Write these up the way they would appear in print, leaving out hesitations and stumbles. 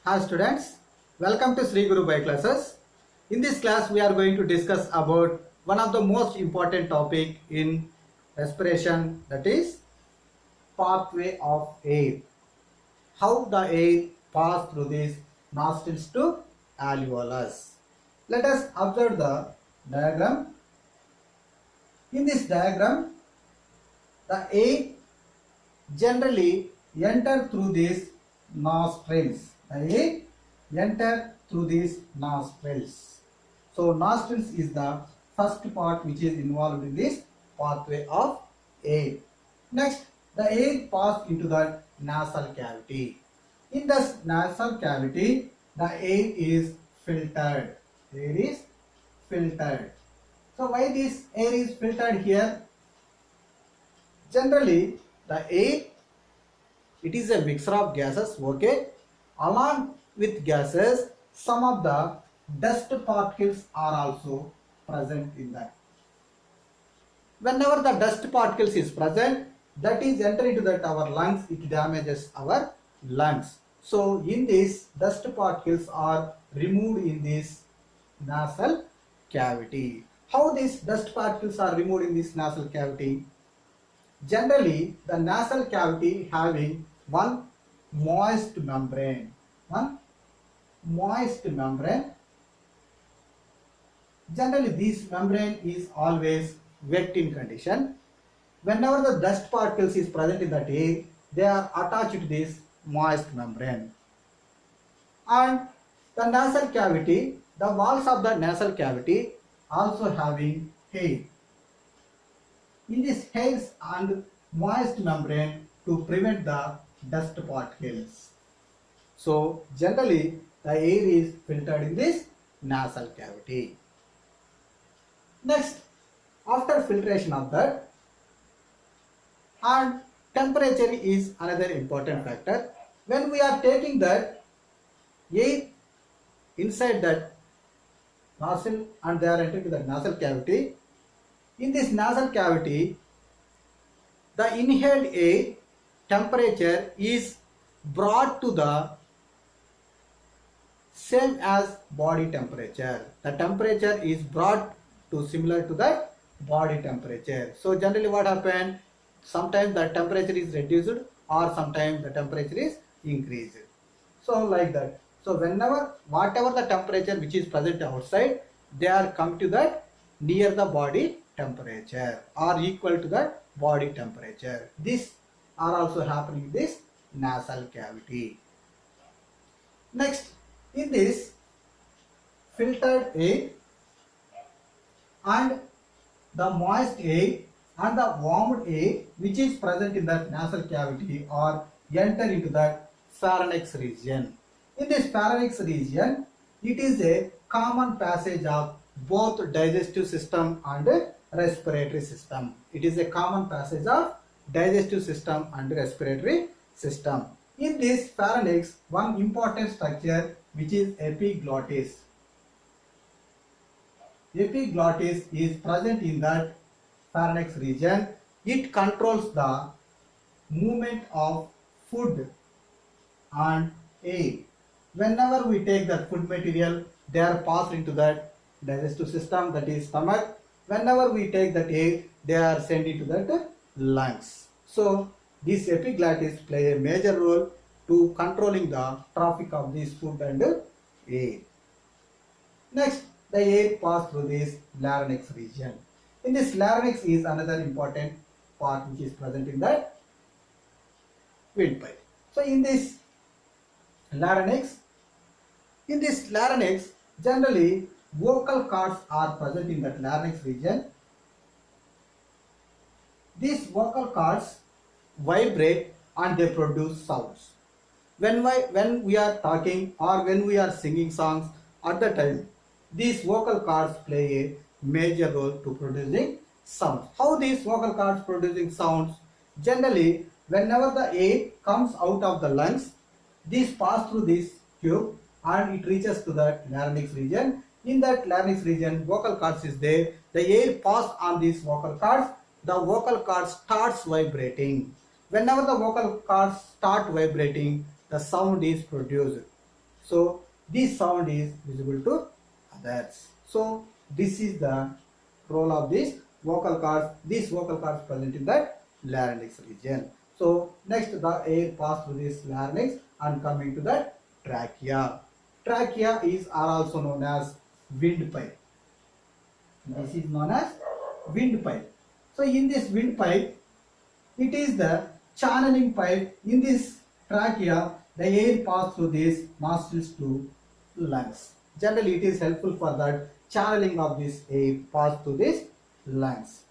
Hi students, welcome to Sri Guru Bai classes. In this class we are going to discuss about one of the most important topic in respiration, that is pathway of air. How the air pass through these nostrils to alveolus. Let us observe the diagram. In this diagram, the air generally enter through these nostrils. The air enter through these nostrils. So nostrils is the first part which is involved in this pathway of air. Next, the air pass into the nasal cavity. In this nasal cavity, the air is filtered. Air is filtered. So why this air is filtered here? Generally, the air, it is a mixture of gases, okay? Along with gases, some of the dust particles are also present in that. Whenever the dust particles is present, that is enter into that our lungs, it damages our lungs. So in this, dust particles are removed in this nasal cavity. How these dust particles are removed in this nasal cavity? Generally, the nasal cavity having one moist membrane. One moist membrane. Generally, this membrane is always wet in condition. Whenever the dust particles is present in that air, they are attached to this moist membrane. And the nasal cavity, the walls of the nasal cavity also having hair. In this hairs and moist membrane to prevent the dust particles. So generally the air is filtered in this nasal cavity. Next, after filtration of that, and temperature is another important factor. When we are taking that air inside that nostril and they are entering the nasal cavity, in this nasal cavity, the inhaled air temperature is brought to the same as body temperature. The temperature is brought to similar to the body temperature. So generally what happens? Sometimes the temperature is reduced or sometimes the temperature is increased. So like that. So whenever, whatever the temperature which is present outside, they are come to that near the body temperature or equal to the body temperature. This are also happening in this nasal cavity. Next, in this filtered air and the moist air and the warmed air which is present in that nasal cavity or enter into that pharynx region. In this pharynx region, it is a common passage of both digestive system and respiratory system. It is a common passage of digestive system and respiratory system. In this pharynx, one important structure which is epiglottis. Epiglottis is present in that pharynx region. It controls the movement of food and air. Whenever we take that food material, they are passed into that digestive system, that is stomach. Whenever we take that air, they are sent into that lungs. So this epiglottis play a major role to controlling the traffic of this food and air. Next, the air pass through this larynx region. In this larynx is another important part which is present in that windpipe. So in this larynx, generally vocal cords are present in that larynx region. These vocal cords vibrate and they produce sounds. When we are talking or when we are singing songs, at the time these vocal cords play a major role to producing sounds. How these vocal cords producing sounds? Generally, whenever the air comes out of the lungs, these pass through this tube and it reaches to the larynx region. In that larynx region, vocal cords is there. The air pass on these vocal cords. The vocal cords starts vibrating. Whenever the vocal cords start vibrating, the sound is produced. So this sound is visible to others. So this is the role of this vocal cords. These vocal cords present in that larynx region. So next the air pass through this larynx and coming to that trachea. Trachea is are also known as windpipe. This is known as windpipe. So in this windpipe, it is the channeling pipe. In this trachea, the air passes through these nostrils to lungs. Generally, it is helpful for that channeling of this air pass through these lungs.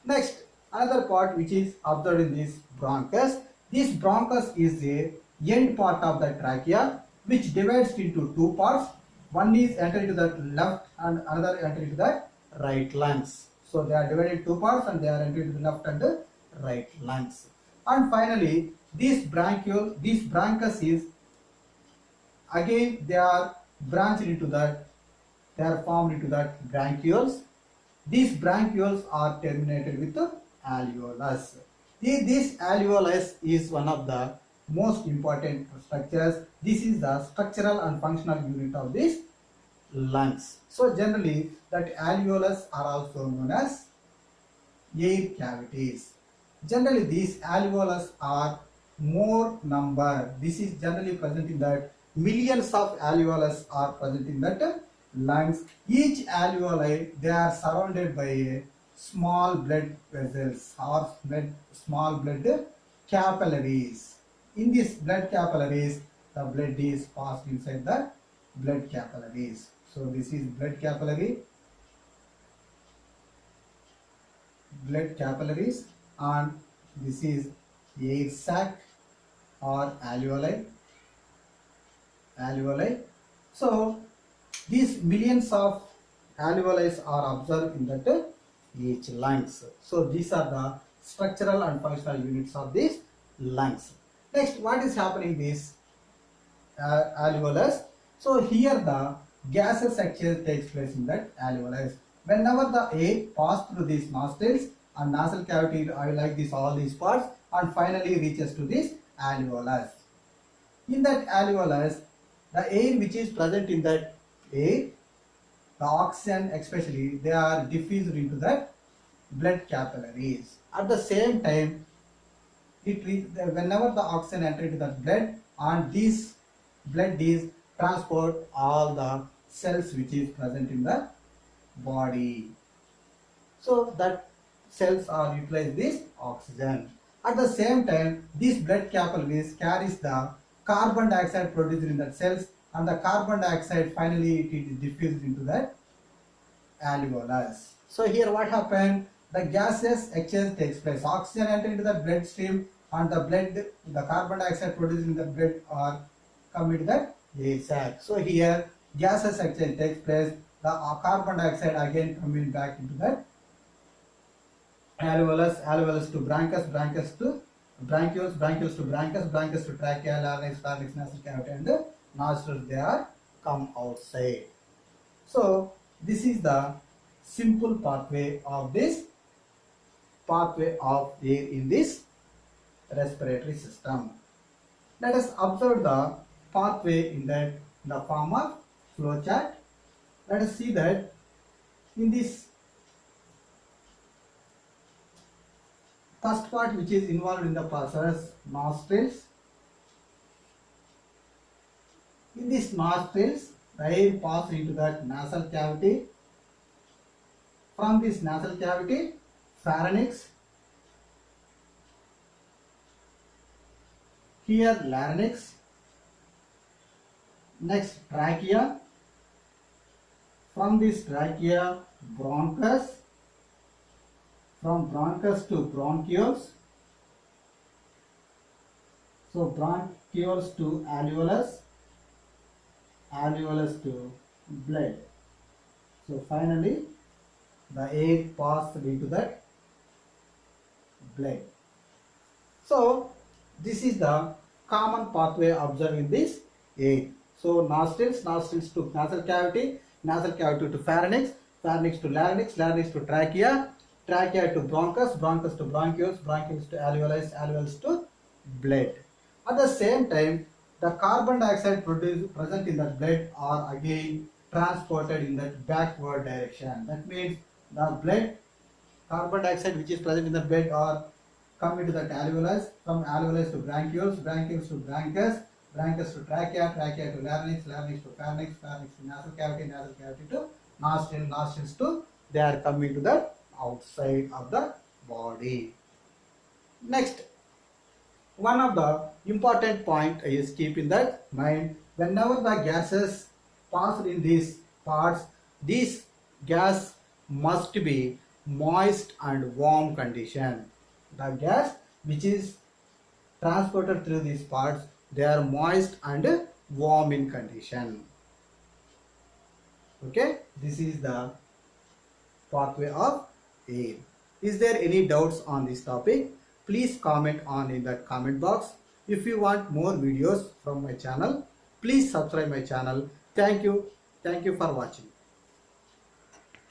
Next, another part which is observed in this bronchus. This bronchus is the end part of the trachea which divides into two parts. One is entered into the left and another entered into the right lungs. So they are divided into two parts and they are entered into the left and the right lungs. And finally, this bronchus is again they are branched into that, they are formed into that bronchioles. These bronchioles are terminated with the alveolus. This alveolus is one of the most important structures. This is the structural and functional unit of this lungs. So generally that alveolus are also known as air cavities. Generally these alveolus are more number. This is generally present in that millions of alveolus are present in that lungs. Each alveoli they are surrounded by a small blood vessels or small blood capillaries. In these blood capillaries, the blood is passed inside the blood capillaries. So this is blood capillaries, and this is air sac or alveoli. So these millions of alveoli are observed in that each lungs. So these are the structural and functional units of these lungs. Next, what is happening this alveolus? So here the gases exchange takes place in that alveolus. Whenever the air passes through these nostrils and nasal cavity, like this, all these parts, and finally reaches to this alveolus. In that alveolus, the air which is present in that air, the oxygen especially, they are diffused into that blood capillaries. At the same time, whenever the oxygen enters into the blood, and this blood is transport all the cells which is present in the body. So that cells are utilize this oxygen. At the same time, this blood capillaries carries the carbon dioxide produced in the cells, and the carbon dioxide finally it is diffused into that alveolus. So here what happened? The gases exchange takes place. Oxygen enter into the bloodstream, and the carbon dioxide produced in the blood are come into that air sac. So here gases exchange takes place. The carbon dioxide again coming back into that alveolus to bronchus, bronchus to bronchioles, bronchioles to bronchus, bronchus to trachea, larynx, pharynx, nasal cavity, and nostrils. They are come outside. So this is the simple pathway of air in this respiratory system. Let us observe the pathway in the form of flow chart. Let us see that in this first part which is involved in the process, nostrils. In this nostrils, the air passes into that nasal cavity. From this nasal cavity, pharynx. Here larynx. Next trachea. From this trachea, bronchus. From bronchus to bronchioles. So bronchioles to alveolus. Alveolus to blood. So finally the air passed into that blood. So this is the common pathway observed in this air. So nostrils to nasal cavity to pharynx, pharynx to larynx, larynx to trachea, trachea to bronchus, bronchus to bronchioles, bronchioles to alveolus, alveolus to blood. At the same time, The carbon dioxide present in the blood are again transported in that backward direction. That means the blood carbon dioxide which is present in the blood are come into the alveolus, from alveolus to bronchioles, bronchioles to bronchus, bronchus to trachea, trachea to larynx, larynx to pharynx, pharynx to nasal cavity, nasal cavity to nostril, nostrils to they are coming to the outside of the body. Next, one of the important point is keep in that mind, whenever the gases pass in these parts, this gas must be moist and warm condition. The gas which is transported through these parts, they are moist and warm in condition. Okay, this is the pathway of air. Is there any doubts on this topic? Please comment on in the comment box. If you want more videos from my channel, please subscribe my channel. Thank you. Thank you for watching.